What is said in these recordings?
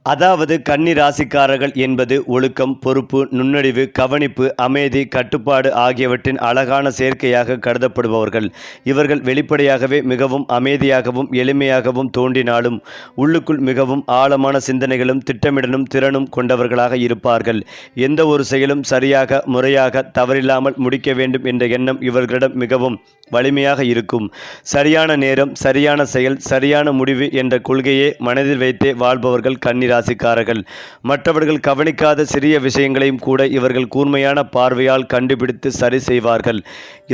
அதாவது கன்னி ராசிக்காரர்கள் என்பது ஒழுக்கம், பொறுப்பு, நுண்ணறிவு, கவனிப்பு, அமைதி, கட்டுப்பாடு ஆகியவற்றின் அழகான சேர்க்கையாக கருதப்படுபவர்கள். இவர்கள் வெளிப்படையாகவே மிகவும் அமைதியாகவும் எளிமையாகவும் தோன்றினாலும் உள்ளுக்குள் மிகவும் ஆழமான சிந்தனைகளும் திட்டமிடலும் திறனும் கொண்டவர்களாக இருப்பார்கள். எந்த ஒரு செயலும் சரியாக முறையாக தவறில்லாமல் முடிக்க வேண்டும் என்ற எண்ணம் இவர்களிடம் மிகவும் வலிமையாக இருக்கும். சரியான நேரம், சரியான செயல், சரியான முடிவு என்ற கொள்கையை மனதில் வைத்தே வாழ்பவர்கள் கன்னி ராசிக்காரர்கள். மற்றவர்கள் கவனிக்காத சிறிய விஷயங்களையும் கூட இவர்கள் கூர்மையான பார்வையால் கண்டுபிடித்து சரி செய்வார்கள்.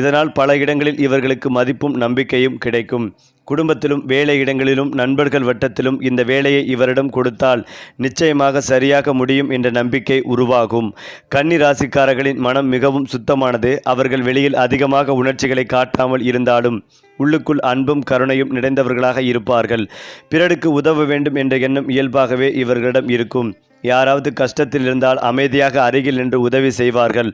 இதனால் பல இடங்களில் இவர்களுக்கு மதிப்பும் நம்பிக்கையும் கிடைக்கும். குடும்பத்திலும் வேலை இடங்களிலும் நண்பர்கள் வட்டத்திலும் இந்த வேலையை இவரிடம் கொடுத்தால் நிச்சயமாக சரியாக முடியும் என்ற நம்பிக்கை உருவாகும். கன்னி ராசிக்காரர்களின் மனம் மிகவும் சுத்தமானது. அவர்கள் வெளியில் அதிகமாக உணர்ச்சிகளை காட்டாமல் இருந்தாலும் உள்ளுக்குள் அன்பும் கருணையும் நிறைந்தவர்களாக இருப்பார்கள். பிறருக்கு உதவ வேண்டும் என்ற எண்ணம் இயல்பாகவே இவர்களிடம் இருக்கும். யாராவது கஷ்டத்தில் இருந்தால் அமைதியாக அருகில் நின்று உதவி செய்வார்கள்.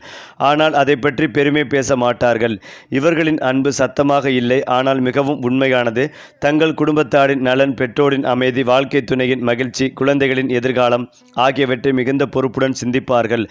ஆனால் அதை பற்றி பெருமை பேச மாட்டார்கள். இவர்களின் அன்பு சத்தமாக இல்லை, ஆனால் மிகவும் உண்மையானது. தங்கள் குடும்பத்தாரின் நலன், பெற்றோரின் அமைதி, வாழ்க்கை துணையின் மகிழ்ச்சி, குழந்தைகளின் எதிர்காலம் ஆகியவற்றை மிகுந்த பொறுப்புடன் சிந்திப்பார்கள்.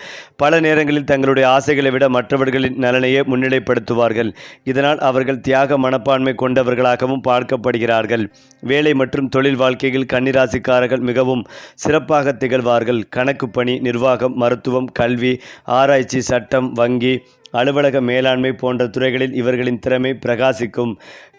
பல நேரங்களில் தங்களுடைய ஆசைகளை விட மற்றவர்களின் நலனையே முன்னிலைப்படுத்துவார்கள். இதனால் அவர்கள் தியாக மனப்பான்மை கொண்டவர்களாகவும் பார்க்கப்படுகிறார்கள். வேலை மற்றும் தொழில் வாழ்க்கையில் கன்னிராசிக்காரர்கள் மிகவும் சிறப்பாக திகழ்வார்கள். கணக்கு பணி, நிர்வாகம், மருத்துவம், கல்வி, ஆராய்ச்சி, சட்டம், வங்கி, அலுவலக மேலாண்மை போன்ற துறைகளில் இவர்களின் திறமை பிரகாசிக்கும்.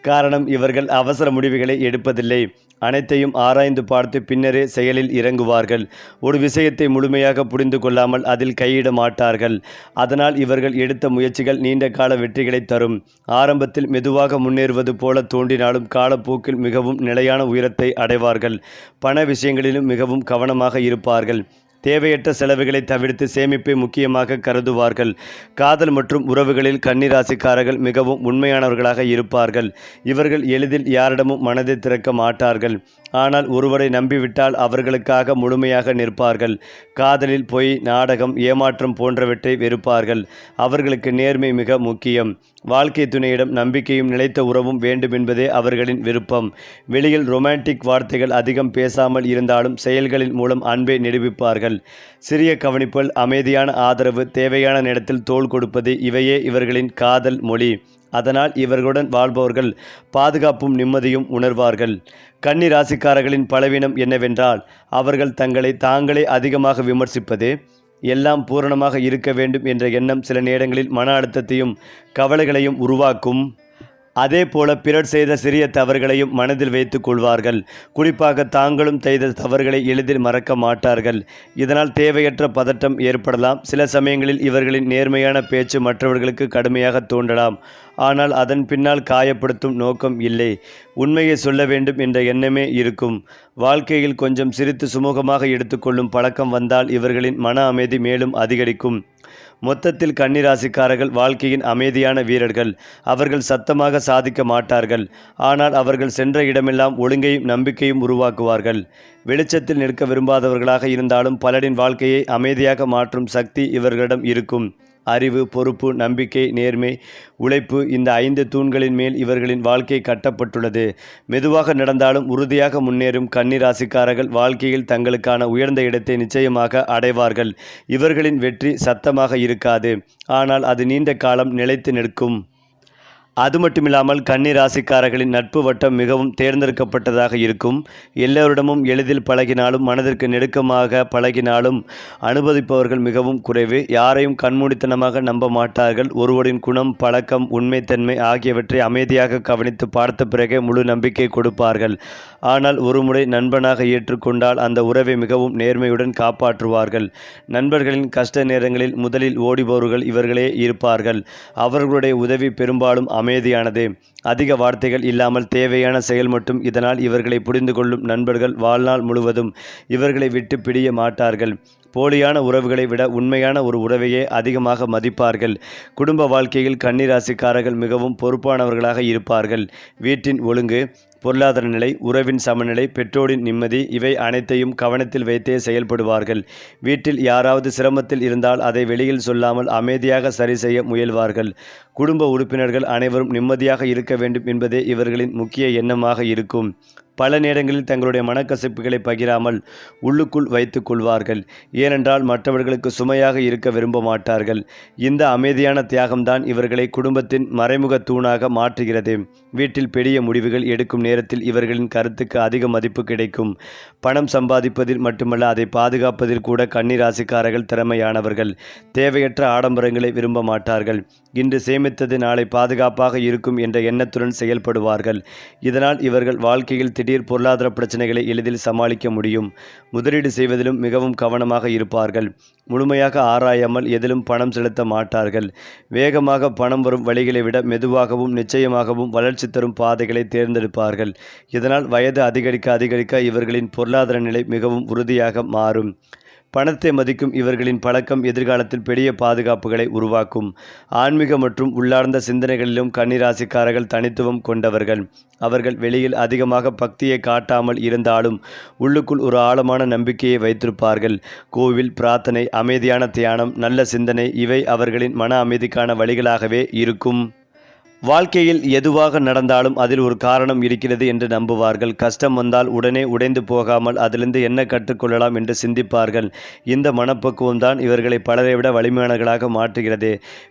காரணம், இவர்கள் அவசர முடிவுகளை எடுப்பதில்லை. அனைத்தையும் ஆராய்ந்து பார்த்து பின்னரே செயலில் இறங்குவார்கள். ஒரு விஷயத்தை முழுமையாக புரிந்து கொள்ளாமல் அதில் கையிட மாட்டார்கள். அதனால் இவர்கள் எடுத்த முயற்சிகள் நீண்ட கால வெற்றிகளை தரும். ஆரம்பத்தில் மெதுவாக முன்னேறுவது போல தோன்றினாலும் காலப்போக்கில் மிகவும் நிலையான உயரத்தை அடைவார்கள். பண விஷயங்களிலும் மிகவும் கவனமாக இருப்பார்கள். தேவையற்ற செலவுகளை தவிர்த்து சேமிப்பை முக்கியமாக கருதுவார்கள். காதல் மற்றும் உறவுகளில் கன்னிராசிக்காரர்கள் மிகவும் உண்மையானவர்களாக இருப்பார்கள். இவர்கள் எளிதில் யாரிடமும் மனதை திறக்க மாட்டார்கள். ஆனால் ஒருவரை நம்பிவிட்டால் அவர்களுக்காக முழுமையாக நிற்பார்கள். காதலில் பொய், நாடகம், ஏமாற்றம் போன்றவற்றை வெறுப்பார்கள். அவர்களுக்கு நேர்மை மிக முக்கியம். வாழ்க்கை துணையிடம் நம்பிக்கையும் நிலைத்த உறவும் வேண்டும் என்பதே அவர்களின் விருப்பம். வெளியில் ரொமான்டிக் வார்த்தைகள் அதிகம் பேசாமல் இருந்தாலும் செயல்களின் மூலம் அன்பை நிரூபிப்பார்கள். சிறிய கவனிப்புகள், அமைதியான ஆதரவு, தேவையான நேரத்தில் தோள் கொடுப்பது இவையே இவர்களின் காதல் மொழி. அதனால் இவர்களுடன் வாழ்பவர்கள் பாதுகாப்பும் நிம்மதியும் உணர்வார்கள். கன்னி ராசிக்காரர்களின் பலவீனம் என்னவென்றால் அவர்கள் தங்களை தாங்களே அதிகமாக விமர்சிப்பது. எல்லாம் பூரணமாக இருக்க வேண்டும் என்ற எண்ணம் சில நேரங்களில் மன அழுத்தத்தையும் கவலைகளையும் உருவாக்கும். அதே போல பிறர் செய்த சிறிய தவறுகளையும் மனதில் வைத்து கொள்வார்கள். குறிப்பாக தாங்களும் செய்த தவறுகளை எளிதில் மறக்க மாட்டார்கள். இதனால் தேவையற்ற பதட்டம் ஏற்படலாம். சில சமயங்களில் இவர்களின் நேர்மையான பேச்சு மற்றவர்களுக்கு கடுமையாக தோன்றலாம். ஆனால் அதன் பின்னால் காயப்படுத்தும் நோக்கம் இல்லை. உண்மையை சொல்ல வேண்டும் என்ற எண்ணமே இருக்கும். வாழ்க்கையில் கொஞ்சம் சிரித்து சுமூகமாக எடுத்துக்கொள்ளும் பழக்கம் வந்தால் இவர்களின் மன அமைதி மேலும் அதிகரிக்கும். மொத்தத்தில் கன்னிராசிக்காரர்கள் வாழ்க்கையின் அமைதியான வீரர்கள். அவர்கள் சத்தமாக சாதிக்க மாட்டார்கள். ஆனால் அவர்கள் சென்ற இடமெல்லாம் ஒழுங்கையும் நம்பிக்கையும் உருவாக்குவார்கள். வெளிச்சத்தில் நிற்க விரும்பாதவர்களாக இருந்தாலும் பலரின் வாழ்க்கையை அமைதியாக மாற்றும் சக்தி இவர்களிடம் இருக்கும். அறிவு, பொறுப்பு, நம்பிக்கை, நேர்மை, உழைப்பு இந்த 5 தூண்களின் மேல் இவர்களின் வாழ்க்கை கட்டப்பட்டுள்ளது. மெதுவாக நடந்தாலும் உறுதியாக முன்னேறும் கன்னிராசிக்காரர்கள் வாழ்க்கையில் தங்களுக்கான உயர்ந்த இடத்தை நிச்சயமாக அடைவார்கள். இவர்களின் வெற்றி சத்தமாக இருக்காது, ஆனால் அது நீண்ட காலம் நிலைத்து நிற்கும். அது மட்டுமில்லாமல் கன்னி ராசிக்காரர்களின் நட்பு வட்டம் மிகவும் தேர்ந்தெடுக்கப்பட்டதாக இருக்கும். எல்லோரிடமும் எளிதில் பழகினாலும் மனதிற்கு நெருக்கமாக பழகினாலும் அனுமதிப்பவர்கள் மிகவும் குறைவு. யாரையும் கண்மூடித்தனமாக நம்ப மாட்டார்கள். ஒருவரின் குணம், பழக்கம், உண்மைத்தன்மை ஆகியவற்றை அமைதியாக கவனித்து பார்த்த பிறகே முழு நம்பிக்கை கொடுப்பார்கள். ஆனால் ஒருமுறை நண்பனாக ஏற்றுக்கொண்டால் அந்த உறவை மிகவும் நேர்மையுடன் காப்பாற்றுவார்கள். நண்பர்களின் கஷ்ட நேரங்களில் முதலில் ஓடிபவர்கள் இவர்களே இருப்பார்கள். அவர்களுடைய உதவி பெரும்பாலும் அமைதியானது. அதிக வார்த்தைகள் இல்லாமல் தேவையான செயல் மட்டும். இதனால் இவர்களை புரிந்து கொள்ளும் நண்பர்கள் வாழ்நாள் முழுவதும் இவர்களை விட்டு பிரிய மாட்டார்கள். போலியான உறவுகளை விட உண்மையான ஒரு உறவையே அதிகமாக மதிப்பார்கள். குடும்ப வாழ்க்கையில் கன்னிராசிக்காரர்கள் மிகவும் பொறுப்பானவர்களாக இருப்பார்கள். வீட்டின் ஒழுங்கு, பொருளாதார நிலை, உறவின் சமநிலை, பெற்றோரின் நிம்மதி இவை அனைத்தையும் கவனத்தில் வைத்தே செயல்படுவார்கள். வீட்டில் யாராவது சிரமத்தில் இருந்தால் அதை வெளியில் சொல்லாமல் அமைதியாக சரி செய்ய முயல்வார்கள். குடும்ப உறுப்பினர்கள் அனைவரும் நிம்மதியாக இருக்க வேண்டும் என்பதே இவர்களின் முக்கிய எண்ணமாக இருக்கும். பல நேரங்களில் தங்களுடைய மனக்கசப்புகளை பகிராமல் உள்ளுக்குள் வைத்து கொள்வார்கள். ஏனென்றால் மற்றவர்களுக்கு சுமையாக இருக்க விரும்ப மாட்டார்கள். இந்த அமைதியான தியாகம்தான் இவர்களை குடும்பத்தின் மறைமுக தூணாக மாற்றுகிறது. வீட்டில் பெரிய முடிவுகள் எடுக்கும் நேரத்தில் இவர்களின் கருத்துக்கு அதிக மதிப்பு கிடைக்கும். பணம் சம்பாதிப்பதில் மட்டுமல்ல, அதை பாதுகாப்பதில் கூட கன்னி ராசிக்காரர்கள் திறமையானவர்கள். தேவையற்ற ஆடம்பரங்களை விரும்ப மாட்டார்கள். இன்று சேமித்தது நாளை பாதுகாப்பாக இருக்கும் என்ற எண்ணத்துடன் செயல்படுவார்கள். இதனால் இவர்கள் வாழ்க்கையில் திடீர் பொருளாதார பிரச்சனைகளை எளிதில் சமாளிக்க முடியும். முதலீடு செய்வதிலும் மிகவும் கவனமாக இருப்பார்கள். முழுமையாக ஆராயாமல் எதிலும் பணம் செலுத்த மாட்டார்கள். வேகமாக பணம் வரும் வழிகளை விட மெதுவாகவும் நிச்சயமாகவும் வளர்ச்சி தரும் பாதைகளை தேர்ந்தெடுப்பார்கள். இதனால் வயது அதிகரிக்க இவர்களின் பொருளாதார நிலை மிகவும் உறுதியாக மாறும். பணத்தை மதிக்கும் இவர்களின் பழக்கம் எதிர்காலத்தில் பெரிய பாதுகாப்புகளை உருவாக்கும். ஆன்மீக மற்றும் உள்ளார்ந்த சிந்தனைகளிலும் கன்னிராசிக்காரர்கள் தனித்துவம் கொண்டவர்கள். அவர்கள் வெளியில் அதிகமாக பக்தியை காட்டாமல் இருந்தாலும் உள்ளுக்குள் ஒரு ஆழமான நம்பிக்கையை வைத்திருப்பார்கள். கோவில், பிரார்த்தனை, அமைதியான தியானம், நல்ல சிந்தனை இவை அவர்களின் மன அமைதிக்கான வழிகளாகவே இருக்கும். வாழ்க்கையில் எதுவாக நடந்தாலும் அதில் ஒரு காரணம் இருக்கிறது என்று நம்புவார்கள். கஷ்டம் வந்தால் உடனே உடைந்து போகாமல் அதிலிருந்து என்ன கற்றுக்கொள்ளலாம் என்று சிந்திப்பார்கள். இந்த மனப்பக்குவம் தான் இவர்களை பலரை விட வலிமையானவர்களாக மாற்றுகிறது.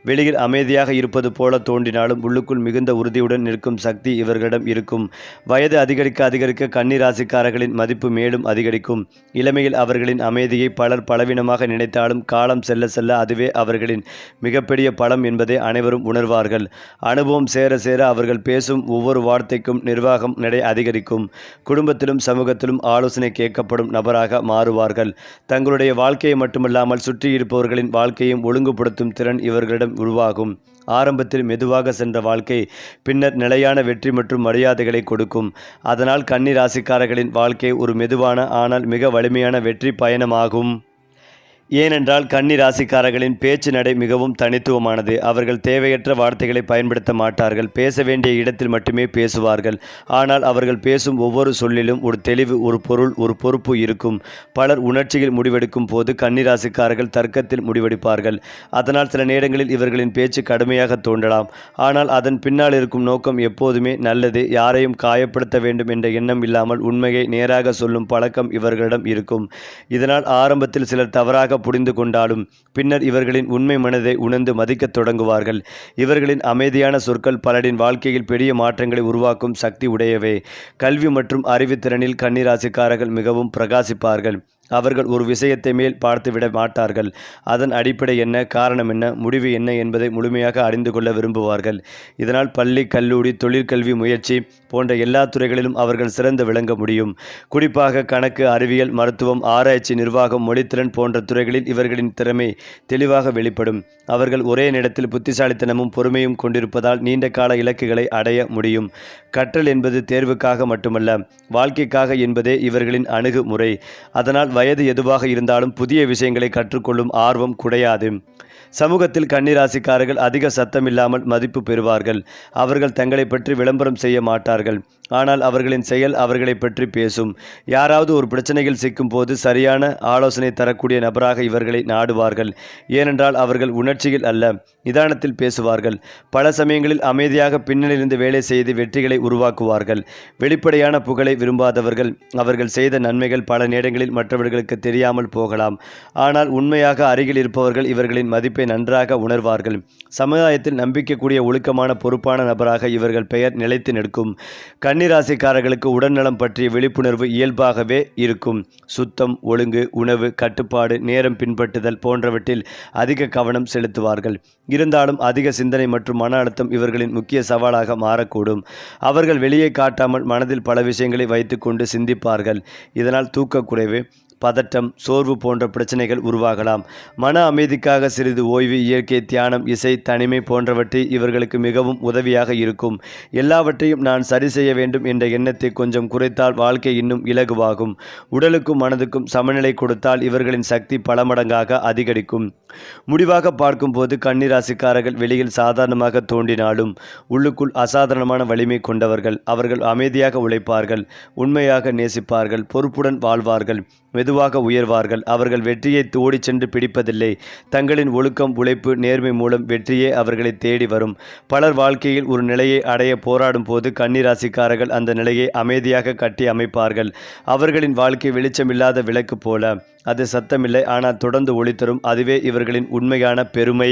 வெளியில் அமைதியாக இருப்பது போல தோன்றினாலும் உள்ளுக்குள் மிகுந்த உறுதியுடன் நிற்கும் சக்தி இவர்களிடம் இருக்கும். வயது அதிகரிக்க கன்னி ராசிக்காரர்களின் மதிப்பு மேலும் அதிகரிக்கும். இளமையில் அவர்களின் அமைதியை பலர் பலவீனமாக நினைத்தாலும் காலம் செல்ல செல்ல அதுவே அவர்களின் மிகப்பெரிய பலம் என்பதை அனைவரும் உணர்வார்கள். அனுபவம் சேர அவர்கள் பேசும் ஒவ்வொரு வார்த்தைக்கும் நிர்வாகம் நடை அதிகரிக்கும். குடும்பத்திலும் சமூகத்திலும் ஆலோசனை கேட்கப்படும் நபராக மாறுவார்கள். தங்களுடைய வாழ்க்கையை மட்டுமல்லாமல் சுற்றி இருப்பவர்களின் வாழ்க்கையும் ஒழுங்குபடுத்தும் திறன் இவர்களிடம் உருவாகும். ஆரம்பத்தில் மெதுவாக சென்ற வாழ்க்கை பின்னர் நிலையான வெற்றி மற்றும் மரியாதைகளை கொடுக்கும். அதனால் கன்னி ராசிக்காரர்களின் வாழ்க்கை ஒரு மெதுவான ஆனால் மிக வலிமையான வெற்றி பயணமாகும். ஏனென்றால் கன்னி ராசிக்காரர்களின் பேச்சு நடை மிகவும் தனித்துவமானது. அவர்கள் தேவையற்ற வார்த்தைகளை பயன்படுத்த மாட்டார்கள். பேச வேண்டிய இடத்தில் மட்டுமே பேசுவார்கள். ஆனால் அவர்கள் பேசும் ஒவ்வொரு சொல்லிலும் ஒரு தெளிவு, ஒரு பொருள், ஒரு பொறுப்பு இருக்கும். பலர் உணர்ச்சியில் முடிவெடுக்கும் போது கன்னி ராசிக்காரர்கள் தர்க்கத்தில் முடிவெடுப்பார்கள். அதனால் சில நேரங்களில் இவர்களின் பேச்சு கடுமையாக தோன்றலாம். ஆனால் அதன் பின்னால் இருக்கும் நோக்கம் எப்போதுமே நல்லது. யாரையும் காயப்படுத்த வேண்டும் என்ற எண்ணம் இல்லாமல் உண்மையை நேராக சொல்லும் பழக்கம் இவர்களிடம் இருக்கும். இதனால் ஆரம்பத்தில் சிலர் தவறாக புரிந்து கொண்டாலும் பின்னர் இவர்களின் உண்மை மனதை உணர்ந்து மதிக்கத் தொடங்குவார்கள். இவர்களின் அமைதியான சொற்கள் பலரின் வாழ்க்கையில் பெரிய மாற்றங்களை உருவாக்கும் சக்தி உடையவை. கல்வி மற்றும் அறிவுத்திறனில் கன்னி ராசிக்காரர்கள் மிகவும் பிரகாசிப்பார்கள். அவர்கள் ஒரு விஷயத்தை மேல் பார்த்துவிட மாட்டார்கள். அதன் அடிப்படை என்ன, காரணம் என்ன, முடிவு என்ன என்பதை முழுமையாக அறிந்து கொள்ள விரும்புவார்கள். இதனால் பள்ளி, கல்லூரி, தொழிற்கல்வி, முயற்சி போன்ற எல்லா துறைகளிலும் அவர்கள் சிறந்து விளங்க முடியும். குறிப்பாக கணக்கு, அறிவியல், மருத்துவம், ஆராய்ச்சி, நிர்வாகம், மொழித்திறன் போன்ற துறைகளில் இவர்களின் திறமை தெளிவாக வெளிப்படும். அவர்கள் ஒரே நேரத்தில் புத்திசாலித்தனமும் பொறுமையும் கொண்டிருப்பதால் நீண்ட கால இலக்குகளை அடைய முடியும். கற்றல் என்பது தேர்வுக்காக மட்டுமல்ல, வாழ்க்கைக்காக என்பதே இவர்களின் அணுகுமுறை. அதனால் வயது எதுவாக இருந்தாலும் புதிய விஷயங்களை கற்றுக்கொள்ளும் ஆர்வம் குறையாது. சமூகத்தில் கன்னி ராசிக்காரர்கள் அதிக சத்தமில்லாமல் மதிப்பு பெறுவார்கள். அவர்கள் தங்களை பற்றி விளம்பரம் செய்ய மாட்டார்கள். ஆனால் அவர்களின் செயல் அவர்களை பற்றி பேசும். யாராவது ஒரு பிரச்சனையில் சிக்கும் போது சரியான ஆலோசனை தரக்கூடிய நபராக இவர்களை நாடுவார்கள். ஏனென்றால் அவர்கள் உணர்ச்சியில் அல்ல, நிதானத்தில் பேசுவார்கள். பல சமயங்களில் அமைதியாக பின்னணியிலிருந்து வேலை செய்து வெற்றிகளை உருவாக்குவார்கள். வெளிப்படையான புகழை விரும்பாதவர்கள். அவர்கள் செய்த நன்மைகள் பல நேரங்களில் மற்றவர்களுக்கு தெரியாமல் போகலாம். ஆனால் உண்மையாக அருகில் இருப்பவர்கள் இவர்களின் மதிப்பை நன்றாக உணர்வார்கள். சமுதாயத்தில் நம்பிக்கைக்குரிய ஒழுக்கமான பொறுப்பான நபராக இவர்கள் பெயர் நிலைத்து நிற்கும். கன்னிராசிக்காரர்களுக்கு உடல்நலம் பற்றிய விழிப்புணர்வு இயல்பாகவே இருக்கும். சுத்தம், ஒழுங்கு, உணவு கட்டுப்பாடு, நேரம் பின்பற்றுதல் போன்றவற்றில் அதிக கவனம் செலுத்துவார்கள். இருந்தாலும் அதிக சிந்தனை மற்றும் மன அழுத்தம் இவர்களின் முக்கிய சவாலாக மாறக்கூடும். அவர்கள் வெளியே காட்டாமல் மனதில் பல விஷயங்களை வைத்துக்கொண்டு சிந்திப்பார்கள். இதனால் தூக்கக்குறைவு, பதட்டம், சோர்வு போன்ற பிரச்சனைகள் உருவாகலாம். மன அமைதிக்காக சிறிது ஓய்வு, இயற்கை, தியானம், இசை, தனிமை போன்றவற்றை இவர்களுக்கு மிகவும் உதவியாக இருக்கும். எல்லாவற்றையும் நான் சரி செய்ய வேண்டும் என்ற எண்ணத்தை கொஞ்சம் குறைத்தால் வாழ்க்கை இன்னும் இலகுவாகும். உடலுக்கும் மனதுக்கும் சமநிலை கொடுத்தால் இவர்களின் சக்தி பல மடங்காக அதிகரிக்கும். முடிவாக பார்க்கும்போது கன்னி ராசிக்காரர்கள் வெளியில் சாதாரணமாக தோன்றினாலும் உள்ளுக்குள் அசாதாரணமான வலிமை கொண்டவர்கள். அவர்கள் அமைதியாக உழைப்பார்கள், உண்மையாக நேசிப்பார்கள், பொறுப்புடன் வாழ்வார்கள். மெதுவாக உயர்வார்கள். அவர்கள் வெற்றியை ஓடிச் சென்று பிடிப்பதில்லை. தங்களின் ஒழுக்கம், உழைப்பு, நேர்மை மூலம் வெற்றியே அவர்களை தேடி வரும். பலர் வாழ்க்கையில் ஒரு நிலையை அடைய போராடும் போது கன்னிராசிக்காரர்கள் அந்த நிலையை அமைதியாக கட்டி அமைப்பார்கள். அவர்களின் வாழ்க்கை வெளிச்சமில்லாத விளக்கு போல. அது சத்தமில்லை, ஆனால் தொடர்ந்து ஒளித்தரும். அதுவே இவர்களின் உண்மையான பெருமை.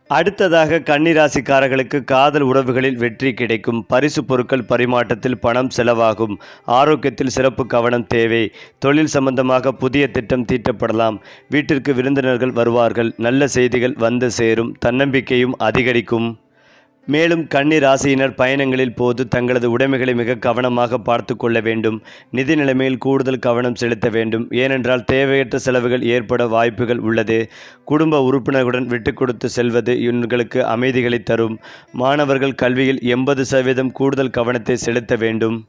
அடுத்ததாக கன்னிராசிக்காரர்களுக்கு காதல் உறவுகளில் வெற்றி கிடைக்கும். பரிசு பொருட்கள் பரிமாற்றத்தில் பணம் செலவாகும். ஆரோக்கியத்தில் சிறப்பு கவனம் தேவை. தொழில் சம்பந்தமாக புதிய திட்டம் தீட்டப்படலாம். வீட்டிற்கு விருந்தினர்கள் வருவார்கள். நல்ல செய்திகள் வந்து சேரும். தன்னம்பிக்கையும் அதிகரிக்கும். மேலும் கன்னி ராசியினர் பயணங்களில் போது தங்களது உடைமைகளை மிக கவனமாக பார்த்து கொள்ள வேண்டும். நிதி நிலைமையில் கூடுதல் கவனம் செலுத்த வேண்டும். ஏனென்றால் தேவையற்ற செலவுகள் ஏற்பட வாய்ப்புகள் உள்ளது. குடும்ப உறுப்பினர்களுடன் விட்டு கொடுத்து செல்வது இவர்களுக்கு அமைதிகளை தரும். மாணவர்கள் கல்வியில் 80% கூடுதல் கவனத்தை செலுத்த வேண்டும்.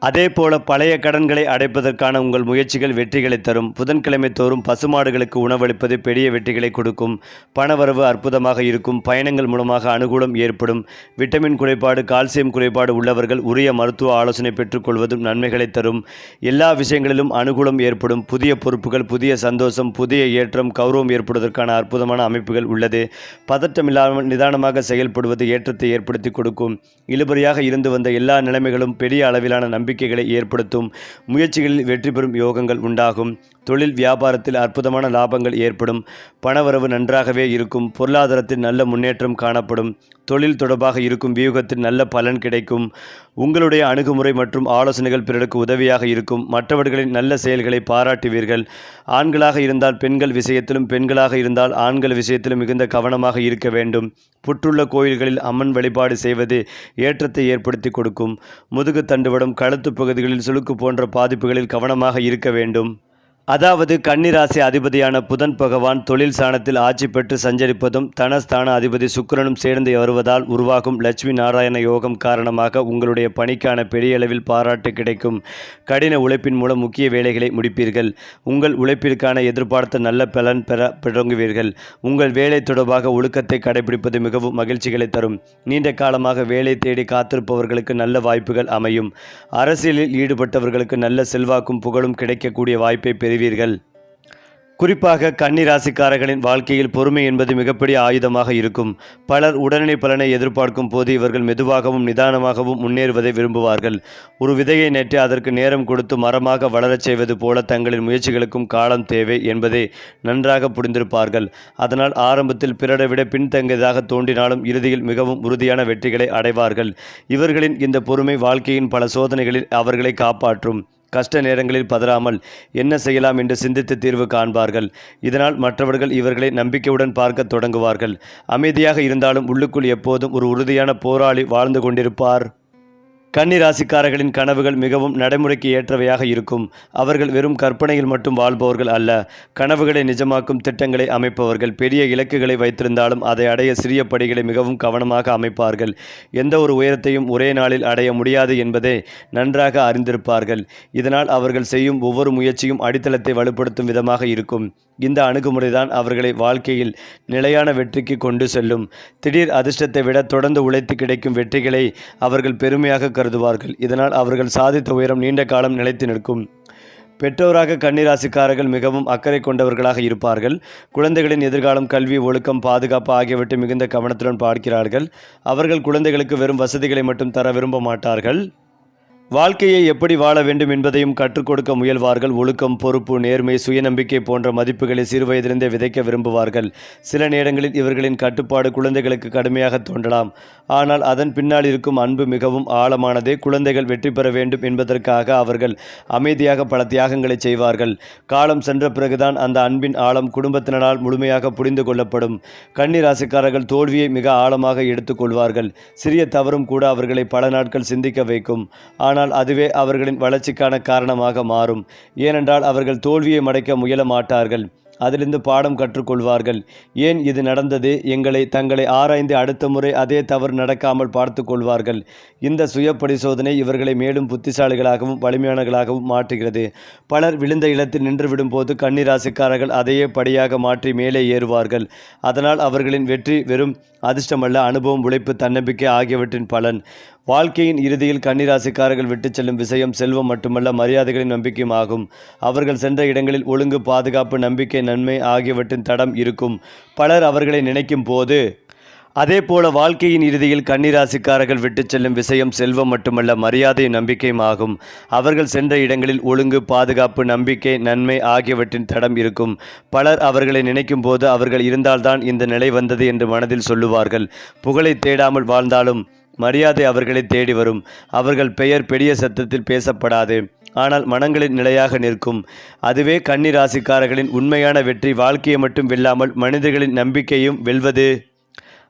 அதேபோல பழைய கடன்களை அடைப்பதற்கான உங்கள் முயற்சிகள் வெற்றிகளை தரும். புதன்கிழமை தோறும் பசுமாடுகளுக்கு உணவளிப்பது பெரிய வெற்றிகளை கொடுக்கும். பணவரவு அற்புதமாக இருக்கும். பயணங்கள் மூலமாக அனுகூலம் ஏற்படும். விட்டமின் குறைபாடு, கால்சியம் குறைபாடு உள்ளவர்கள் உரிய மருத்துவ ஆலோசனை பெற்றுக்கொள்வதும் நன்மைகளை தரும். எல்லா விஷயங்களிலும் அனுகூலம் ஏற்படும். புதிய பொறுப்புகள், புதிய சந்தோஷம், புதிய ஏற்றம், கௌரவம் ஏற்படுவதற்கான அற்புதமான அமைப்புகள் உள்ளது. பதற்றமில்லாமல் நிதானமாக செயல்படுவது ஏற்றத்தை ஏற்படுத்தி கொடுக்கும். இழுபறியாக இருந்து வந்த எல்லா நிலைமைகளும் பெரிய அளவிலான நம்பிக்கைகளை ஏற்படுத்தும். முயற்சிகளில் வெற்றி பெறும் யோகங்கள் உண்டாகும். தொழில் வியாபாரத்தில் அற்புதமான லாபங்கள் ஏற்படும். பணவரவு நன்றாகவே இருக்கும். பொருளாதாரத்தில் நல்ல முன்னேற்றம் காணப்படும். தொழில் தொடர்பாக இருக்கும் வியூகத்தில் நல்ல பலன் கிடைக்கும். உங்களுடைய அணுகுமுறை மற்றும் ஆலோசனைகள் பிறருக்கு உதவியாக இருக்கும். மற்றவர்களின் நல்ல செயல்களை பாராட்டுவீர்கள். ஆண்களாக இருந்தால் பெண்கள் விஷயத்திலும், பெண்களாக இருந்தால் ஆண்கள் விஷயத்திலும் மிகுந்த கவனமாக இருக்க வேண்டும். புற்றுள்ள கோயில்களில் அம்மன் வழிபாடு செய்வது ஏற்றத்தை ஏற்படுத்தி கொடுக்கும். முதுகு தண்டுவடம், கழுத்து பகுதிகளில் சுளுக்கு போன்ற பாதிப்புகளில் கவனமாக இருக்க வேண்டும். அதாவது கன்னிராசி அதிபதியான புதன் பகவான் தொழில் ஸ்தானத்தில் ஆட்சி பெற்று சஞ்சரிப்பதும் தனஸ்தான அதிபதி சுக்கிரனும் சேர்ந்து வருவதால் உருவாகும் லட்சுமி நாராயண யோகம் காரணமாக உங்களுடைய பணிக்கான பெரிய அளவில் பாராட்டு கிடைக்கும். கடின உழைப்பின் மூலம் முக்கிய வேலைகளை முடிப்பீர்கள். உங்கள் உழைப்பிற்கான எதிர்பார்த்த நல்ல பலன் பெற தொடங்குவீர்கள். உங்கள் வேலை தொடர்பாக ஒழுக்கத்தை கடைபிடிப்பது மிகவும் மகிழ்ச்சிகளை தரும். நீண்ட காலமாக வேலை தேடி காத்திருப்பவர்களுக்கு நல்ல வாய்ப்புகள் அமையும். அரசியலில் ஈடுபட்டவர்களுக்கு நல்ல செல்வாக்கும் புகழும் கிடைக்கக்கூடிய வாய்ப்பை பெறுவீர்கள். குறிப்பாக கன்னிராசிக்காரர்களின் வாழ்க்கையில் பொறுமை என்பது மிகப்பெரிய ஆயுதமாக இருக்கும். பலர் உடனடி பலனை எதிர்பார்க்கும் போது இவர்கள் மெதுவாகவும் நிதானமாகவும் முன்னேறுவதை விரும்புவார்கள். ஒரு விதையை நட்டு அதற்கு நேரம் கொடுத்து மரமாக வளரச் செய்வது போல தங்களின் முயற்சிகளுக்கும் காலம் தேவை என்பதை நன்றாக புரிந்திருப்பார்கள். அதனால் ஆரம்பத்தில் பிறரை விட பின்தங்கியதாக தோன்றினாலும் இறுதியில் மிகவும் உறுதியான வெற்றிகளை அடைவார்கள். இவர்களின் இந்த பொறுமை வாழ்க்கையின் பல சோதனைகளில் அவர்களை காப்பாற்றும். கஷ்ட நேரங்களில் பதறாமல் என்ன செய்யலாம் என்று சிந்தித்து தீர்வு காண்பார்கள். இதனால் மற்றவர்கள் இவர்களை நம்பிக்கையுடன் பார்க்க தொடங்குவார்கள். அமைதியாக இருந்தாலும் உள்ளுக்குள் எப்போதும் ஒரு உறுதியான போராளி வாழ்ந்து கொண்டிருப்பார். கன்னிராசிக்காரர்களின் கனவுகள் மிகவும் நடைமுறைக்கு ஏற்றவையாக இருக்கும். அவர்கள் வெறும் கற்பனையில் மட்டும் வாழ்பவர்கள் அல்ல. கனவுகளை நிஜமாக்கும் திட்டங்களை அமைப்பவர்கள். பெரிய இலக்குகளை வைத்திருந்தாலும் அதை அடைய சிறிய படிகளை மிகவும் கவனமாக அமைப்பார்கள். எந்த ஒரு உயரத்தையும் ஒரே நாளில் அடைய முடியாது என்பதை நன்றாக அறிந்திருப்பார்கள். இதனால் அவர்கள் செய்யும் ஒவ்வொரு முயற்சியும் அடித்தளத்தை வலுப்படுத்தும் விதமாக இருக்கும். இந்த அணுகுமுறைதான் அவர்களை வாழ்க்கையில் நிலையான வெற்றிக்கு கொண்டு செல்லும். திடீர் அதிர்ஷ்டத்தை விட தொடர்ந்து உழைத்து கிடைக்கும் வெற்றிகளை அவர்கள் பெருமையாக கருதுவார்கள். இதனால் அவர்கள் சாதித்த உயரம் நீண்ட காலம் நிலைத்து நிற்கும். பெற்றோராக கன்னிராசிக்காரர்கள் மிகவும் அக்கறை கொண்டவர்களாக இருப்பார்கள். குழந்தைகளின் எதிர்காலம், கல்வி, ஒழுக்கம், பாதுகாப்பு ஆகியவற்றை மிகுந்த கவனத்துடன் பார்க்கிறார்கள். அவர்கள் குழந்தைகளுக்கு வெறும் வசதிகளை மட்டும் தர விரும்ப மாட்டார்கள். வாழ்க்கையை எப்படி வாழ வேண்டும் என்பதையும் கற்றுக் கொடுக்க முயல்வார்கள். ஒழுக்கம், பொறுப்பு, நேர்மை, சுயநம்பிக்கை போன்ற மதிப்புகளை சிறுவயதிலிருந்தே விதைக்க விரும்புவார்கள். சில நேரங்களில் இவர்களின் கட்டுப்பாடு குழந்தைகளுக்கு கடுமையாக தோன்றலாம். ஆனால் அதன் பின்னால் இருக்கும் அன்பு மிகவும் ஆழமானது. குழந்தைகள் வெற்றி பெற வேண்டும் என்பதற்காக அவர்கள் அமைதியாக பல தியாகங்களை செய்வார்கள். காலம் சென்ற பிறகுதான் அந்த அன்பின் ஆழம் குடும்பத்தினரால் முழுமையாக புரிந்து கொள்ளப்படும். கன்னிராசிக்காரர்கள் தோல்வியை மிக ஆழமாக எடுத்துக்கொள்வார்கள். சிறிய தவறும் கூட அவர்களை பல நாட்கள் சிந்திக்க வைக்கும். ஆனால் அதுவே அவர்களின் வளர்ச்சிக்கான காரணமாக மாறும். ஏனென்றால் அவர்கள் தோல்வியை மறைக்க முயல மாட்டார்கள். அதிலிருந்து பாடம் கற்றுக்கொள்வார்கள். ஏன் இது நடந்தது தங்களை ஆராய்ந்து அடுத்த முறை அதே தவறு நடக்காமல் பார்த்து கொள்வார்கள். இந்த சுய பரிசோதனை இவர்களை மேலும் புத்திசாலிகளாகவும் வலிமையானவர்களாகவும் மாற்றுகிறது. பலர் விழுந்த இடத்தில் நின்று விடும்போது கன்னிராசிக்காரர்கள் அதையே படியாக மாற்றி மேலே ஏறுவார்கள். அதனால் அவர்களின் வெற்றி வெறும் அதிர்ஷ்டமல்ல, அனுபவம், உழைப்பு, தன்னம்பிக்கை ஆகியவற்றின் பலன். வாழ்க்கையின் இறுதியில் கன்னிராசிக்காரர்கள் விட்டுச் செல்லும் விஷயம் செல்வம் மட்டுமல்ல, மரியாதைகளின் நம்பிக்கையும் ஆகும். அவர்கள் சென்ற இடங்களில் ஒழுங்கு, பாதுகாப்பு, நம்பிக்கை, நன்மை ஆகியவற்றின் தடம் இருக்கும். பலர் அவர்களை நினைக்கும் போது அதேபோல வாழ்க்கையின் இறுதியில் கன்னிராசிக்காரர்கள் விட்டுச் செல்லும் விஷயம் செல்வம் மட்டுமல்ல, மரியாதையும் நம்பிக்கையும் ஆகும். அவர்கள் சென்ற இடங்களில் ஒழுங்கு, பாதுகாப்பு, நம்பிக்கை, நன்மை ஆகியவற்றின் தடம் இருக்கும். பலர் அவர்களை நினைக்கும் போது அவர்கள் இருந்தால்தான் இந்த நிலை வந்தது என்று மனதில் சொல்லுவார்கள். புகழை தேடாமல் வாழ்ந்தாலும் மரியாதை அவர்களை தேடி வரும். அவர்கள் பெயர் பெரிய சத்தத்தில் பேசப்படாது, ஆனால் மனங்களில் நிலையாக நிற்கும். அதுவே கன்னிராசிக்காரர்களின் உண்மையான வெற்றி. வாழ்க்கையை மட்டும் வெல்லாமல் மனிதர்களின் நம்பிக்கையும் வெல்வது.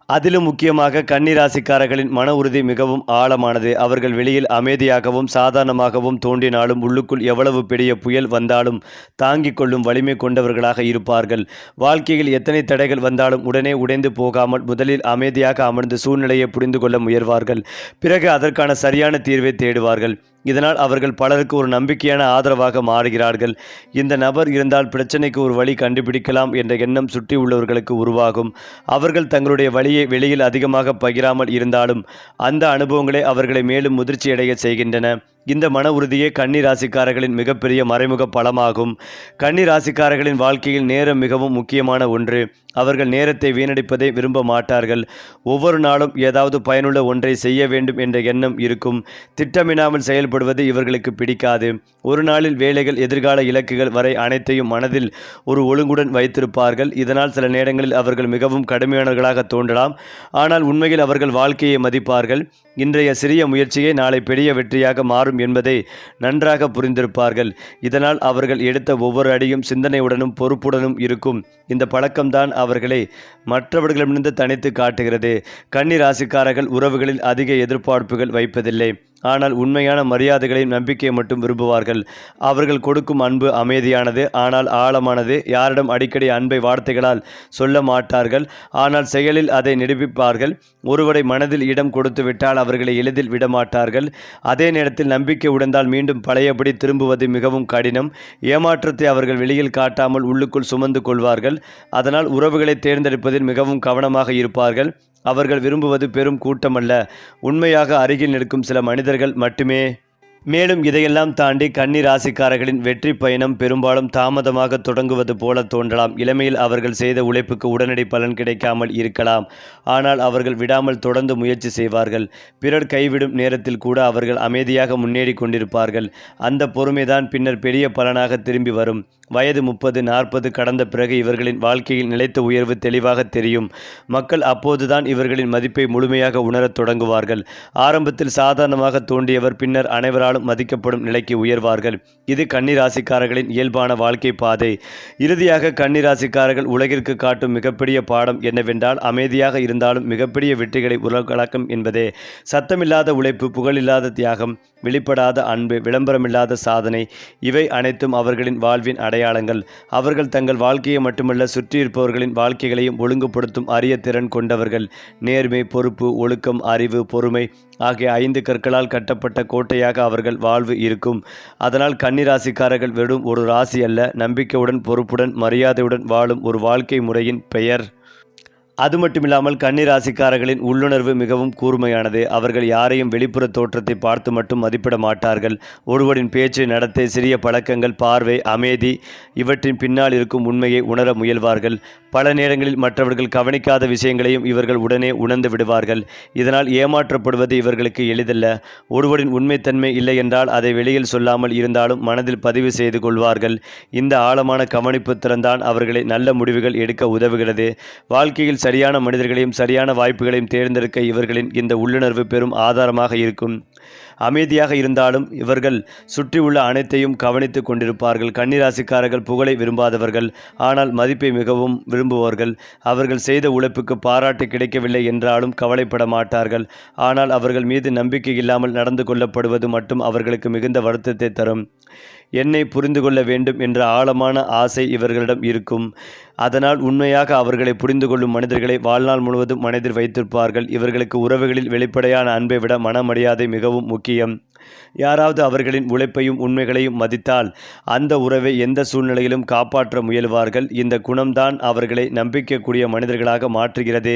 அதிலும் முக்கியமாக கன்னிராசிக்காரர்களின் மன உறுதி மிகவும் ஆழமானது. அவர்கள் வெளியில் அமைதியாகவும் சாதாரணமாகவும் தோன்றினாலும் உள்ளுக்குள் எவ்வளவு பெரிய புயல் வந்தாலும் தாங்கிக் கொள்ளும் வலிமை கொண்டவர்களாக இருப்பார்கள். வாழ்க்கையில் எத்தனை தடைகள் வந்தாலும் உடனே உடைந்து போகாமல் முதலில் அமைதியாக அமர்ந்து சூழ்நிலையை புரிந்து கொள்ள முயல்வார்கள். பிறகு அதற்கான சரியான தீர்வை தேடுவார்கள். இதனால் அவர்கள் பலருக்கு ஒரு நம்பிக்கையான ஆதரவாக மாறுகிறார்கள். இந்த நபர் இருந்தால் பிரச்சனைக்கு ஒரு வழி கண்டுபிடிக்கலாம் என்ற எண்ணம் சுற்றி உள்ளவர்களுக்கு உருவாகும். அவர்கள் தங்களுடைய வழியை வெளியில் அதிகமாக பகிராமல் இருந்தாலும் அந்த அனுபவங்களே அவர்களை மேலும் முதிர்ச்சியடைய செய்கின்றன. இந்த மன உறுதியே கன்னிராசிக்காரர்களின் மிகப்பெரிய மறைமுக பலமாகும். கன்னிராசிக்காரர்களின் வாழ்க்கையில் நேரம் மிகவும் முக்கியமான ஒன்று. அவர்கள் நேரத்தை வீணடிப்பதை விரும்ப மாட்டார்கள். ஒவ்வொரு நாளும் ஏதாவது பயனுள்ள ஒன்றை செய்ய வேண்டும் என்ற எண்ணம் இருக்கும். திட்டமிடாமல் செயல்படுவது இவர்களுக்கு பிடிக்காது. ஒரு நாளில் வேலைகள், எதிர்கால இலக்குகள் வரை அனைத்தையும் மனதில் ஒரு ஒழுங்குடன் வைத்திருப்பார்கள். இதனால் சில நேரங்களில் அவர்கள் மிகவும் கடுமையானவர்களாக தோன்றலாம். ஆனால் உண்மையில் அவர்கள் வாழ்க்கையை மதிப்பார்கள். இன்றைய சிறிய முயற்சியை நாளை பெரிய வெற்றியாக மாறும் என்பதை நன்றாக புரிந்திருப்பார்கள். இதனால் அவர்கள் எடுத்த ஒவ்வொரு அடியும் சிந்தனையுடனும் பொறுப்புடனும் இருக்கும். இந்த பழக்கம்தான் அவர்களை மற்றவர்களிடமிருந்து தனித்து காட்டுகிறது. கன்னி ராசிக்காரர்கள் உறவுகளில் அதிக எதிர்பார்ப்புகள் வைப்பதில்லை. ஆனால் உண்மையான மரியாதைகளையும் நம்பிக்கையை மட்டும் விரும்புவார்கள். அவர்கள் கொடுக்கும் அன்பு அமைதியானது, ஆனால் ஆழமானது. யாரிடம் அடிக்கடி அன்பை வார்த்தைகளால் சொல்ல மாட்டார்கள், ஆனால் செயலில் அதை நிரூபிப்பார்கள். ஒருவரை மனதில் இடம் கொடுத்து விட்டால் அவர்களை எளிதில் விடமாட்டார்கள். அதே நேரத்தில் நம்பிக்கை உடைந்தால் மீண்டும் பழையபடி திரும்புவது மிகவும் கடினம். ஏமாற்றத்தை அவர்கள் வெளியில் காட்டாமல் உள்ளுக்குள் சுமந்து கொள்வார்கள். அதனால் உறவுகளை தேர்ந்தெடுப்பதில் மிகவும் கவனமாக இருப்பார்கள். அவர்கள் விரும்புவது பெரும் கூட்டமல்ல, உண்மையாக அருகில் நிற்கும் சில மனிதர்கள் மட்டுமே. மேலும் இதையெல்லாம் தாண்டி கன்னி ராசிக்காரர்களின் வெற்றி பயணம் பெரும்பாலும் தாமதமாக தொடங்குவது போல தோன்றலாம். இளமையில் அவர்கள் செய்த உழைப்புக்கு உடனடி பலன் கிடைக்காமல் இருக்கலாம். ஆனால் அவர்கள் விடாமல் தொடர்ந்து முயற்சி செய்வார்கள். பிறர் கைவிடும் நேரத்தில் கூட அவர்கள் அமைதியாக முன்னேறி கொண்டிருப்பார்கள். அந்த பொறுமைதான் பின்னர் பெரிய பலனாக திரும்பி வரும். வயது 30-40 கடந்த பிறகு இவர்களின் வாழ்க்கையில் நிலைத்த உயர்வு தெளிவாக தெரியும். மக்கள் அப்போதுதான் இவர்களின் மதிப்பை முழுமையாக உணரத் தொடங்குவார்கள். ஆரம்பத்தில் சாதாரணமாக தோன்றியவர் பின்னர் அனைவராலும் மதிக்கப்படும் நிலைக்கு உயர்வார்கள். இது கன்னிராசிக்காரர்களின் இயல்பான வாழ்க்கை பாதை. இறுதியாக கன்னிராசிக்காரர்கள் உலகிற்கு காட்டும் மிகப்பெரிய பாடம் என்னவென்றால், அமைதியாக இருந்தாலும் மிகப்பெரிய வெற்றிகளை உலகளக்கும் என்பதே. சத்தமில்லாத உழைப்பு, புகழில்லாத தியாகம், வெளிப்படாத அன்பு, விளம்பரமில்லாத சாதனை, இவை அனைத்தும் அவர்களின் வாழ்வின் அடையாளங்கள். அவர்கள் தங்கள் வாழ்க்கையை மட்டுமல்ல, சுற்றியிருப்பவர்களின் வாழ்க்கைகளையும் ஒழுங்குபடுத்தும் அரிய திறன் கொண்டவர்கள். நேர்மை, பொறுப்பு, ஒழுக்கம், அறிவு, பொறுமை ஆகிய 5 கற்களால் கட்டப்பட்ட கோட்டையாக அவர்கள் வாழ்வு இருக்கும். அதனால் கன்னிராசிக்காரர்கள் வெறும் ஒரு ராசி அல்ல, நம்பிக்கையுடன், பொறுப்புடன், மரியாதையுடன் வாழும் ஒரு வாழ்க்கை முறையின் பெயர். அது மட்டுமில்லாமல் கன்னிராசிக்காரர்களின் உள்ளுணர்வு மிகவும் கூர்மையானது. அவர்கள் யாரையும் வெளிப்புற தோற்றத்தை பார்த்து மட்டும் மதிப்பிட மாட்டார்கள். ஒருவரின் பேச்சு, நடத்தை, சிறிய பழக்கங்கள், பார்வை, அமைதி, இவற்றின் பின்னால் இருக்கும் உண்மையை உணர முயல்வார்கள். பல நேரங்களில் மற்றவர்கள் கவனிக்காத விஷயங்களையும் இவர்கள் உடனே உணர்ந்து விடுவார்கள். இதனால் ஏமாற்றப்படுவது இவர்களுக்கு எளிதல்ல. ஒருவரின் உண்மைத்தன்மை இல்லை என்றால் அதை வெளியில் சொல்லாமல் இருந்தாலும் மனதில் பதிவு செய்து கொள்வார்கள். இந்த ஆழமான கவனிப்பு திறன்தான் அவர்களை நல்ல முடிவுகள் எடுக்க உதவுகிறது. வாழ்க்கையில் சரியான மனிதர்களையும் சரியான வாய்ப்புகளையும் தேர்ந்தெடுக்க இவர்களின் இந்த உள்ளுணர்வு பெரும் ஆதாரமாக இருக்கும். அமைதியாக இருந்தாலும் இவர்கள் சுற்றியுள்ள அனைத்தையும் கவனித்து கொண்டிருப்பார்கள். கன்னிராசிக்காரர்கள் புகழை விரும்பாதவர்கள், ஆனால் மதிப்பை மிகவும் விரும்புவார்கள். அவர்கள் செய்த உழைப்புக்கு பாராட்டு கிடைக்கவில்லை என்றாலும் கவலைப்பட மாட்டார்கள். ஆனால் அவர்கள் மீது நம்பிக்கை இல்லாமல் நடந்து கொள்ளப்படுவது மட்டும் அவர்களுக்கு மிகுந்த வருத்தத்தை தரும். என்னை புரிந்து கொள்ள வேண்டும் என்ற ஆழமான ஆசை இவர்களிடம் இருக்கும். அதனால் உண்மையாக அவர்களை புரிந்து கொள்ளும் மனிதர்களை வாழ்நாள் முழுவதும் மனதில் வைத்திருப்பார்கள். இவர்களுக்கு உறவுகளில் வெளிப்படையான அன்பை விட மனமரியாதை மிகவும் முக்கியம். யாராவது அவர்களின் உழைப்பையும் உண்மைகளையும் மதித்தால் அந்த உறவை எந்த சூழ்நிலையிலும் காப்பாற்ற முயல்வார்கள். இந்த குணம்தான் அவர்களை நம்பிக்கைக்குரிய மனிதர்களாக மாற்றுகிறது.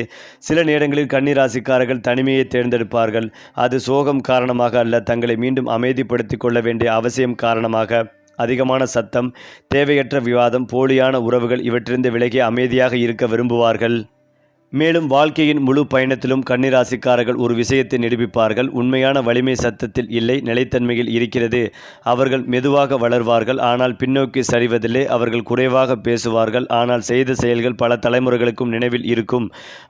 சில நேரங்களில் கன்னிராசிக்காரர்கள் தனிமையை தேர்ந்தெடுப்பார்கள். அது சோகம் காரணமாக அல்ல, தங்களை மீண்டும் அமைதிப்படுத்திக் கொள்ள வேண்டிய அவசியம் காரணமாக. அதிகமான சத்தம், தேவையற்ற விவாதம், போலியான உறவுகள் இவற்றிலிருந்து விலகி அமைதியாக இருக்க விரும்புவார்கள். மேலும் வாழ்க்கையின் முழு பயணத்திலும் கன்னிராசிக்காரர்கள் ஒரு விஷயத்தை நிரூபிப்பார்கள். உண்மையான வலிமை சத்தத்தில் இல்லை, நிலைத்தன்மையில் இருக்கிறது. அவர்கள் மெதுவாக வளர்வார்கள், ஆனால் பின்னோக்கி சரிவதில்லை. அவர்கள் குறைவாக பேசுவார்கள், ஆனால் செய்த செயல்கள் பல தலைமுறைகளுக்கும் நினைவில் இருக்கும்.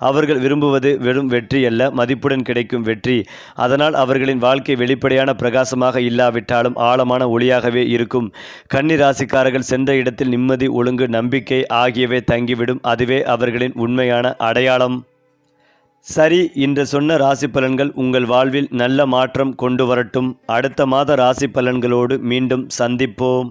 அவர்கள் விரும்புவது வெறும் வெற்றி அல்ல, மதிப்புடன் கிடைக்கும் வெற்றி. அதனால் அவர்களின் வாழ்க்கை வெளிப்படையான பிரகாசமாக இல்லாவிட்டாலும் ஆழமான ஒளியாகவே இருக்கும். கன்னிராசிக்காரர்கள் சென்ற இடத்தில் நிம்மதி, ஒழுங்கு, நம்பிக்கை ஆகியவை தங்கிவிடும். அதுவே அவர்களின் உண்மையான அடையாளம். சரி, இன்று சொன்ன ராசி பலன்கள் உங்கள் வாழ்வில் நல்ல மாற்றம் கொண்டு வரட்டும். அடுத்த மாத ராசி பலன்களோடு மீண்டும் சந்திப்போம்.